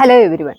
Hello everyone.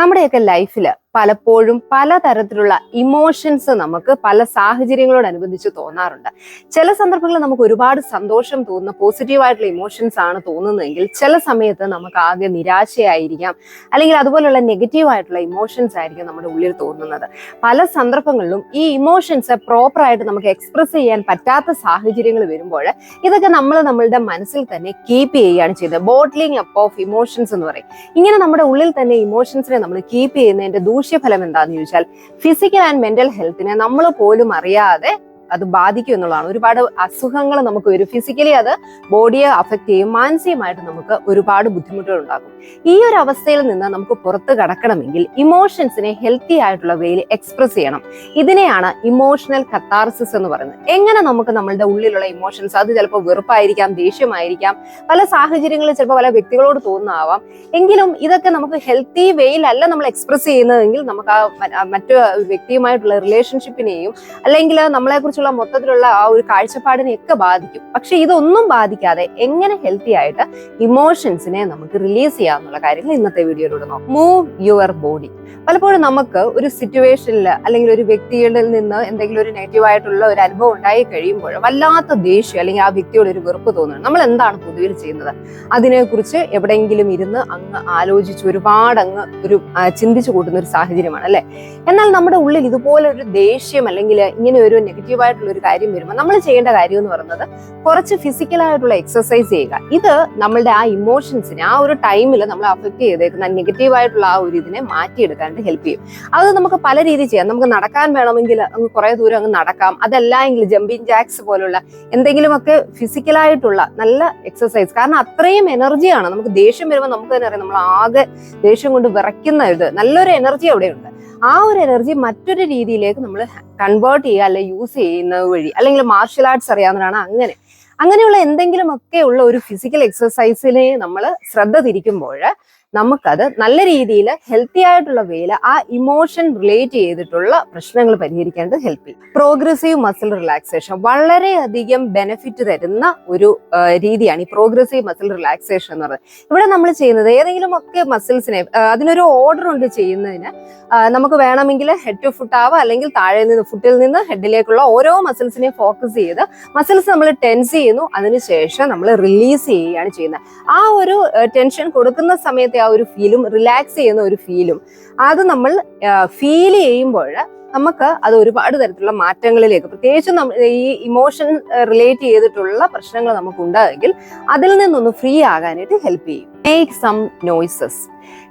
നമ്മുടെയൊക്കെ ലൈഫിൽ പലപ്പോഴും പലതരത്തിലുള്ള ഇമോഷൻസ് നമുക്ക് പല സാഹചര്യങ്ങളോടനുബന്ധിച്ച് തോന്നാറുണ്ട്. ചില സന്ദർഭങ്ങളിൽ നമുക്ക് ഒരുപാട് സന്തോഷം തോന്നുന്ന പോസിറ്റീവായിട്ടുള്ള ഇമോഷൻസ് ആണ് തോന്നുന്നതെങ്കിൽ ചില സമയത്ത് നമുക്ക് ആകെ നിരാശയായിരിക്കാം, അല്ലെങ്കിൽ അതുപോലുള്ള നെഗറ്റീവായിട്ടുള്ള ഇമോഷൻസ് ആയിരിക്കും നമ്മുടെ ഉള്ളിൽ തോന്നുന്നത്. പല സന്ദർഭങ്ങളിലും ഈ ഇമോഷൻസ് പ്രോപ്പറായിട്ട് നമുക്ക് എക്സ്പ്രസ് ചെയ്യാൻ പറ്റാത്ത സാഹചര്യങ്ങൾ വരുമ്പോൾ ഇതൊക്കെ നമ്മളുടെ മനസ്സിൽ തന്നെ കീപ്പ് ചെയ്യുകയാണ് ചെയ്യുന്നത്. ബോട്ട്ലിംഗ് അപ്പ് ഓഫ് ഇമോഷൻസ് എന്ന് പറയും. ഇങ്ങനെ നമ്മുടെ ഉള്ളിൽ തന്നെ ഇമോഷൻസിനെ നമ്മൾ കീപ്പ് ചെയ്യുന്നതിന്റെ ദൂഷ്യഫലം എന്താണെന്ന് ചോദിച്ചാൽ ഫിസിക്കൽ ആൻഡ് മെന്റൽ ഹെൽത്തിനെ നമ്മൾ പോലും അറിയാതെ അത് ബാധിക്കും എന്നുള്ളതാണ്. ഒരുപാട് അസുഖങ്ങൾ നമുക്ക് വരും. ഫിസിക്കലി അത് ബോഡിയെ അഫക്ട് ചെയ്യും, മാനസികമായിട്ട് നമുക്ക് ഒരുപാട് ബുദ്ധിമുട്ടുകൾ ഉണ്ടാകും. ഈ ഒരു അവസ്ഥയിൽ നിന്ന് നമുക്ക് പുറത്ത് കടക്കണമെങ്കിൽ ഇമോഷൻസിനെ ഹെൽത്തി ആയിട്ടുള്ള വേയിൽ എക്സ്പ്രസ് ചെയ്യണം. ഇതിനെയാണ് ഇമോഷണൽ കത്താർസിസ് എന്ന് പറയുന്നത്. എങ്ങനെ നമുക്ക് നമ്മളുടെ ഉള്ളിലുള്ള ഇമോഷൻസ്, അത് ചിലപ്പോൾ വെറുപ്പായിരിക്കാം, ദേഷ്യമായിരിക്കാം, പല സാഹചര്യങ്ങളിൽ ചിലപ്പോൾ പല വ്യക്തികളോട് തോന്നുന്നതാവാം, എങ്കിലും ഇതൊക്കെ നമുക്ക് ഹെൽത്തി വേയിലല്ല നമ്മൾ എക്സ്പ്രസ് ചെയ്യുന്നതെങ്കിൽ നമുക്ക് ആ മറ്റു വ്യക്തിയുമായിട്ടുള്ള റിലേഷൻഷിപ്പിനെയും അല്ലെങ്കിൽ നമ്മളെ കുറിച്ചുള്ള മൊത്തത്തിലുള്ള ആ ഒരു കാഴ്ചപ്പാടിനെയൊക്കെ ബാധിക്കും. പക്ഷെ ഇതൊന്നും ബാധിക്കാതെ എങ്ങനെ ഹെൽത്തി ആയിട്ട് ഇമോഷൻസിനെ നമുക്ക് റിലീസ് ചെയ്യാന്നുള്ള കാര്യങ്ങൾ ഇന്നത്തെ വീഡിയോയിലൂടെ നോക്കാം. Move your body. പലപ്പോഴും നമുക്ക് ഒരു സിറ്റുവേഷനിൽ അല്ലെങ്കിൽ ഒരു വ്യക്തിയിൽ നിന്ന് എന്തെങ്കിലും ഒരു നെഗറ്റീവ് ആയിട്ടുള്ള ഒരു അനുഭവം ഉണ്ടായി കഴിയുമ്പോൾ വല്ലാത്ത ദേഷ്യം അല്ലെങ്കിൽ ആ വ്യക്തിയോട് ഒരു വെറുപ്പ് തോന്നുന്നു. നമ്മൾ എന്താണ് പൊതുവിൽ ചെയ്യുന്നത്? അതിനെക്കുറിച്ച് എവിടെയെങ്കിലും ഇരുന്ന് അങ്ങ് ആലോചിച്ച് ഒരുപാട് അങ്ങ് ഒരു ചിന്തിച്ചു കൂട്ടുന്ന ഒരു സാഹചര്യമാണ് അല്ലെ. എന്നാൽ നമ്മുടെ ഉള്ളിൽ ഇതുപോലെ ഒരു ദേഷ്യം അല്ലെങ്കിൽ ഇങ്ങനെ ഒരു നെഗറ്റീവായിട്ടുള്ള ഒരു കാര്യം വരുമ്പോൾ നമ്മൾ ചെയ്യേണ്ട കാര്യം എന്ന് പറയുന്നത് കുറച്ച് ഫിസിക്കലായിട്ടുള്ള എക്സസൈസ് ചെയ്യുക. ഇത് നമ്മളുടെ ആ ഇമോഷൻസിനെ ആ ഒരു ടൈമിൽ നമ്മൾ അഫക്ട് ചെയ്തേക്കുന്ന നെഗറ്റീവായിട്ടുള്ള ആ ഒരു ഇതിനെ മാറ്റിയെടുക്കാൻ ഹെൽപ്പ് ചെയ്യും. അത് നമുക്ക് പല രീതിയിൽ ചെയ്യാം. നമുക്ക് നടക്കാൻ വേണമെങ്കിൽ അങ്ങ് കുറെ ദൂരം അങ്ങ് നടക്കാം. അതല്ല എങ്കിൽ ജമ്പിങ് ജാക്സ് പോലുള്ള എന്തെങ്കിലുമൊക്കെ ഫിസിക്കലായിട്ടുള്ള നല്ല എക്സസൈസ്. കാരണം അത്രയും എനർജിയാണ്. നമുക്ക് ദേഷ്യം വരുമ്പോൾ നമുക്ക് തന്നെ അറിയാം, നമ്മൾ ആകെ ദേഷ്യം കൊണ്ട് വിറയ്ക്കുന്ന ഇത് നല്ലൊരു എനർജി അവിടെയുണ്ട്. ആ ഒരു എനർജി മറ്റൊരു രീതിയിലേക്ക് നമ്മൾ കൺവേർട്ട് ചെയ്യുക, അല്ലെ യൂസ് ചെയ്യുന്നത് വഴി, അല്ലെങ്കിൽ മാർഷ്യൽ ആർട്സ് അറിയാവുന്നതാണ് അങ്ങനെയുള്ള എന്തെങ്കിലുമൊക്കെ ഉള്ള ഒരു ഫിസിക്കൽ എക്സസൈസിനെ നമ്മൾ ശ്രദ്ധ തിരിക്കുമ്പോൾ നമുക്കത് നല്ല രീതിയിൽ ഹെൽത്തി ആയിട്ടുള്ള വേയിൽ ആ ഇമോഷൻ റിലേറ്റ് ചെയ്തിട്ടുള്ള പ്രശ്നങ്ങൾ പരിഹരിക്കാനായിട്ട് ഹെൽപ്പ് ചെയ്യും. പ്രോഗ്രസീവ് മസിൽ റിലാക്സേഷൻ വളരെയധികം ബെനിഫിറ്റ് തരുന്ന ഒരു രീതിയാണ് ഈ പ്രോഗ്രസീവ് മസിൽ റിലാക്സേഷൻ എന്ന് പറയുന്നത്. ഇവിടെ നമ്മൾ ചെയ്യുന്നത് ഏതെങ്കിലും ഒക്കെ മസിൽസിനെ, അതിനൊരു ഓർഡർ ഉണ്ട് ചെയ്യുന്നതിന്. നമുക്ക് വേണമെങ്കിൽ ഹെഡ് ടു ഫുട്ട് ആവാം, അല്ലെങ്കിൽ താഴെ നിന്ന് ഫുട്ടിൽ നിന്ന് ഹെഡിലേക്കുള്ള ഓരോ മസിൽസിനെ ഫോക്കസ് ചെയ്ത് മസിൽസ് നമ്മൾ ടെൻസ് ചെയ്യുന്നു, അതിനുശേഷം നമ്മൾ റിലീസ് ചെയ്യുകയാണ് ചെയ്യുന്നത്. ആ ഒരു ടെൻഷൻ കൊടുക്കുന്ന സമയത്തെ ആ ഒരു ഫീലും റിലാക്സ് ചെയ്യുന്ന ഒരു ഫീലും അത് നമ്മൾ ഫീൽ ചെയ്യുമ്പോൾ നമുക്ക് അത് ഒരുപാട് തരത്തിലുള്ള മാറ്റങ്ങളിലേക്ക്, പ്രത്യേകിച്ചും ഈ ഇമോഷൻ റിലേറ്റ് ചെയ്തിട്ടുള്ള പ്രശ്നങ്ങൾ നമുക്കുണ്ടെങ്കിൽ അതിൽ നിന്നൊന്ന് ഫ്രീ ആകാനായിട്ട് ഹെൽപ്പ് ചെയ്യും. Make some noises.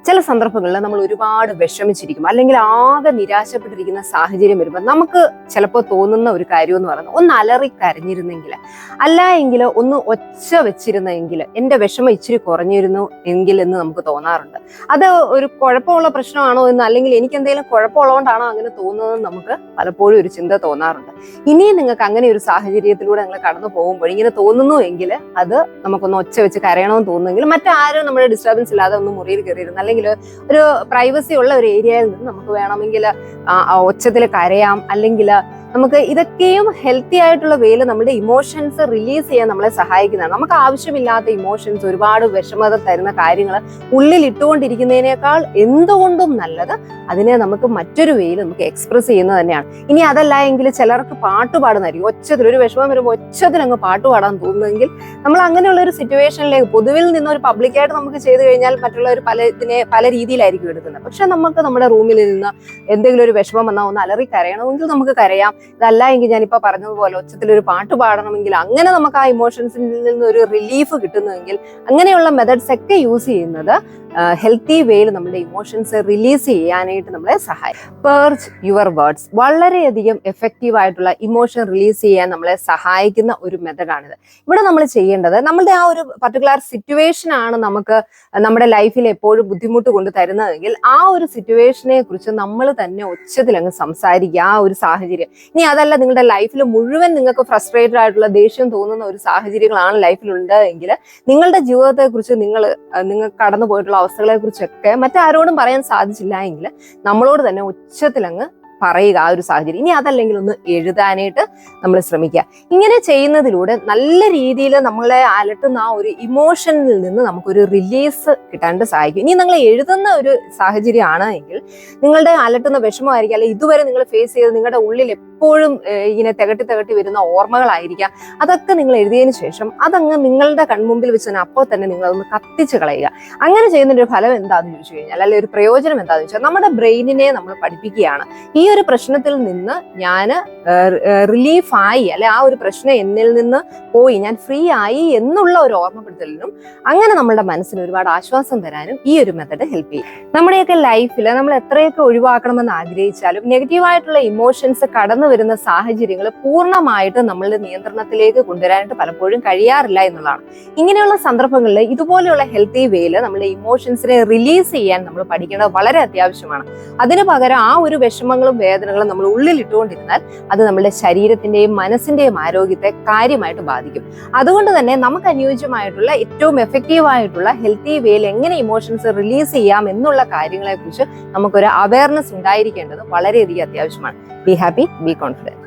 ചില സന്ദർഭങ്ങളിൽ നമ്മൾ ഒരുപാട് വിഷമിച്ചിരിക്കും, അല്ലെങ്കിൽ ആകെ നിരാശപ്പെട്ടിരിക്കുന്ന സാഹചര്യം വരുമ്പോൾ നമുക്ക് ചിലപ്പോൾ തോന്നുന്ന ഒരു കാര്യം എന്ന് പറയുന്നത് ഒന്ന് അലറി കരഞ്ഞിരുന്നെങ്കിൽ, അല്ല എങ്കിൽ ഒന്ന് ഒച്ച വെച്ചിരുന്നെങ്കിൽ എൻ്റെ വിഷമം ഇച്ചിരി കുറഞ്ഞിരുന്നു എങ്കിൽ എന്ന് നമുക്ക് തോന്നാറുണ്ട്. അത് ഒരു കുഴപ്പമുള്ള പ്രശ്നമാണോ എന്ന്, അല്ലെങ്കിൽ എനിക്ക് എന്തെങ്കിലും കുഴപ്പമുള്ളതുകൊണ്ടാണോ അങ്ങനെ തോന്നുന്നതെന്ന് നമുക്ക് പലപ്പോഴും ഒരു ചിന്ത തോന്നാറുണ്ട്. ഇനിയും നിങ്ങൾക്ക് അങ്ങനെ ഒരു സാഹചര്യത്തിലൂടെ നിങ്ങൾ കടന്നു പോകുമ്പോൾ ഇങ്ങനെ തോന്നുന്നു എങ്കിൽ അത് നമുക്കൊന്ന് ഒച്ച വെച്ച് കരയണമെന്ന് തോന്നുന്നെങ്കിൽ മറ്റാരും നമ്മുടെ ഡിസ്റ്റർബൻസ് ഇല്ലാതെ ഒന്ന് മുറിയിൽ കയറിയിരുന്നു, അല്ലെങ്കിൽ ഒരു പ്രൈവസി ഉള്ള ഒരു ഏരിയയിൽ നിന്ന് നമുക്ക് വേണമെങ്കിൽ ഒച്ചത്തിൽ കരയാം. അല്ലെങ്കിൽ നമുക്ക് ഇതൊക്കെയും ഹെൽത്തി ആയിട്ടുള്ള വേയിൽ നമ്മുടെ ഇമോഷൻസ് റിലീസ് ചെയ്യാൻ നമ്മളെ സഹായിക്കുന്നതാണ്. നമുക്ക് ആവശ്യമില്ലാത്ത ഇമോഷൻസ്, ഒരുപാട് വിഷമത തരുന്ന കാര്യങ്ങൾ ഉള്ളിൽ ഇട്ടുകൊണ്ടിരിക്കുന്നതിനേക്കാൾ എന്തുകൊണ്ടും നല്ലത് അതിനെ നമുക്ക് മറ്റൊരു വേയിൽ നമുക്ക് എക്സ്പ്രസ് ചെയ്യുന്നത് തന്നെയാണ്. ഇനി അതല്ല എങ്കിൽ ചിലർക്ക് പാട്ട് പാടുന്നതായിരിക്കും. ഒച്ചത്തിൽ ഒരു വിഷമം വരുമ്പോൾ ഒച്ചത്തിൽ അങ്ങ് പാട്ട് പാടാൻ തോന്നുന്നെങ്കിൽ നമ്മൾ അങ്ങനെയുള്ള ഒരു സിറ്റുവേഷനിലേക്ക്, പൊതുവിൽ നിന്നൊരു പബ്ലിക്കായിട്ട് നമുക്ക് ചെയ്തു കഴിഞ്ഞാൽ മറ്റുള്ളവർ പല രീതിയിലായിരിക്കും എടുക്കുന്നത്. പക്ഷെ നമുക്ക് നമ്മുടെ റൂമിൽ നിന്ന് എന്തെങ്കിലും ഒരു വിഷമം വന്നാൽ ഒന്ന് അലറി കരയണമെങ്കിൽ നമുക്ക് കരയാം. ഇതല്ല എങ്കിൽ ഞാനിപ്പോ പറഞ്ഞതുപോലെ ഒച്ചത്തിൽ ഒരു പാട്ട് പാടണമെങ്കിൽ അങ്ങനെ നമുക്ക് ആ ഇമോഷൻസിൽ നിന്ന് ഒരു റിലീഫ് കിട്ടുന്നുവെങ്കിൽ അങ്ങനെയുള്ള മെത്തേഡ്സ് ഒക്കെ യൂസ് ചെയ്യുന്നത് ഹെൽത്തി വേയിൽ നമ്മുടെ ഇമോഷൻസ് റിലീസ് ചെയ്യാനായിട്ട് നമ്മളെ സഹായിക്കും. പേർജ് യുവർ വേർഡ്സ് വളരെയധികം എഫക്റ്റീവ് ആയിട്ടുള്ള ഇമോഷൻ റിലീസ് ചെയ്യാൻ നമ്മളെ സഹായിക്കുന്ന ഒരു മെത്തഡാണിത്. ഇവിടെ നമ്മൾ ചെയ്യേണ്ടത്, നമ്മളുടെ ആ ഒരു പർട്ടിക്കുലർ സിറ്റുവേഷൻ ആണ് നമുക്ക് നമ്മുടെ ലൈഫിൽ എപ്പോഴും ബുദ്ധിമുട്ട് കൊണ്ട് തരുന്നതെങ്കിൽ ആ ഒരു സിറ്റുവേഷനെ കുറിച്ച് നമ്മൾ തന്നെ ഒച്ചത്തിൽ അങ്ങ് സംസാരിക്കുക. ആ ഒരു സാഹചര്യം, ഇനി അതല്ല നിങ്ങളുടെ ലൈഫിൽ മുഴുവൻ നിങ്ങൾക്ക് ഫ്രസ്ട്രേറ്റഡ് ആയിട്ടുള്ള ദേഷ്യം തോന്നുന്ന ഒരു സാഹചര്യങ്ങളാണ് ലൈഫിലുണ്ട് എങ്കിൽ നിങ്ങളുടെ ജീവിതത്തെ കുറിച്ച് നിങ്ങൾ കടന്നു പോയിട്ടുള്ള അവസ്ഥകളെ കുറിച്ചൊക്കെ മറ്റാരോടും പറയാൻ സാധിച്ചില്ല എങ്കിൽ നമ്മളോട് തന്നെ ഉച്ചത്തിൽ അങ്ങ് പറയുക ആ ഒരു സാഹചര്യം. ഇനി അതല്ലെങ്കിൽ ഒന്ന് എഴുതാനായിട്ട് നമ്മൾ ശ്രമിക്കുക. ഇങ്ങനെ ചെയ്യുന്നതിലൂടെ നല്ല രീതിയിൽ നമ്മളെ അലട്ടുന്ന ആ ഒരു ഇമോഷനിൽ നിന്ന് നമുക്കൊരു റിലീസ് കിട്ടാനായിട്ട് സഹായിക്കും. ഇനി നിങ്ങൾ എഴുതുന്ന ഒരു സാഹചര്യമാണ് എങ്കിൽ നിങ്ങളുടെ അലട്ടുന്ന വിഷമമായിരിക്കും, അല്ലെങ്കിൽ ഇതുവരെ നിങ്ങൾ ഫേസ് ചെയ്ത് നിങ്ങളുടെ ഉള്ളിൽ എപ്പോഴും ഇങ്ങനെ തികട്ടി വരുന്ന ഓർമ്മകളായിരിക്കാം. അതൊക്കെ നിങ്ങൾ എഴുതിയതിനു ശേഷം അതങ്ങ് നിങ്ങളുടെ കൺമുമ്പിൽ വെച്ച് തന്നെ അപ്പോൾ തന്നെ നിങ്ങൾ അതൊന്ന് കത്തിച്ച് കളയുക. അങ്ങനെ ചെയ്യുന്നതിന്റെ ഒരു ഫലം എന്താണെന്ന് ചോദിച്ചു കഴിഞ്ഞാൽ, അല്ലെങ്കിൽ ഒരു പ്രയോജനം എന്താണെന്ന് വെച്ചാൽ, നമ്മുടെ ബ്രെയിനിനെ നമ്മൾ പഠിപ്പിക്കുകയാണ് ഈ ഒരു പ്രശ്നത്തിൽ നിന്ന് ഞാൻ റിലീഫായി, അല്ലെ ആ ഒരു പ്രശ്നം എന്നിൽ നിന്ന് പോയി ഞാൻ ഫ്രീ ആയി എന്നുള്ള ഒരു ഓർമ്മപ്പെടുത്തലിനും അങ്ങനെ നമ്മുടെ മനസ്സിന് ഒരുപാട് ആശ്വാസം തരാനും ഈ ഒരു മെത്തഡ് ഹെൽപ്പ് ചെയ്യും. നമ്മുടെയൊക്കെ ലൈഫിൽ നമ്മൾ എത്രയൊക്കെ ഒഴിവാക്കണമെന്ന് ആഗ്രഹിച്ചാലും നെഗറ്റീവായിട്ടുള്ള ഇമോഷൻസ് കടന്നു വരുന്ന സാഹചര്യങ്ങൾ പൂർണ്ണമായിട്ട് നമ്മളുടെ നിയന്ത്രണത്തിലേക്ക് കൊണ്ടുവരാനായിട്ട് പലപ്പോഴും കഴിയാറില്ല എന്നുള്ളതാണ്. ഇങ്ങനെയുള്ള സന്ദർഭങ്ങളിൽ ഇതുപോലെയുള്ള ഹെൽത്തി വേയിൽ നമ്മുടെ ഇമോഷൻസിനെ റിലീസ് ചെയ്യാൻ നമ്മൾ പഠിക്കേണ്ടത് വളരെ അത്യാവശ്യമാണ്. അതിന് പകരം ആ ഒരു വിഷമങ്ങളും വേദനകളും നമ്മൾ ഉള്ളിൽ ഇട്ടുകൊണ്ടിരുന്നാൽ അത് നമ്മുടെ ശരീരത്തിന്റെയും മനസ്സിന്റെയും ആരോഗ്യത്തെ കാര്യമായിട്ട് ബാധിക്കും. അതുകൊണ്ട് തന്നെ നമുക്ക് അനുയോജ്യമായിട്ടുള്ള ഏറ്റവും എഫക്റ്റീവ് ആയിട്ടുള്ള ഹെൽത്തി വേയിൽ എങ്ങനെ ഇമോഷൻസ് റിലീസ് ചെയ്യാം എന്നുള്ള കാര്യങ്ങളെ കുറിച്ച് നമുക്കൊരു അവയർനെസ് ഉണ്ടായിരിക്കേണ്ടത് വളരെയധികം അത്യാവശ്യമാണ്. Be happy, B confident.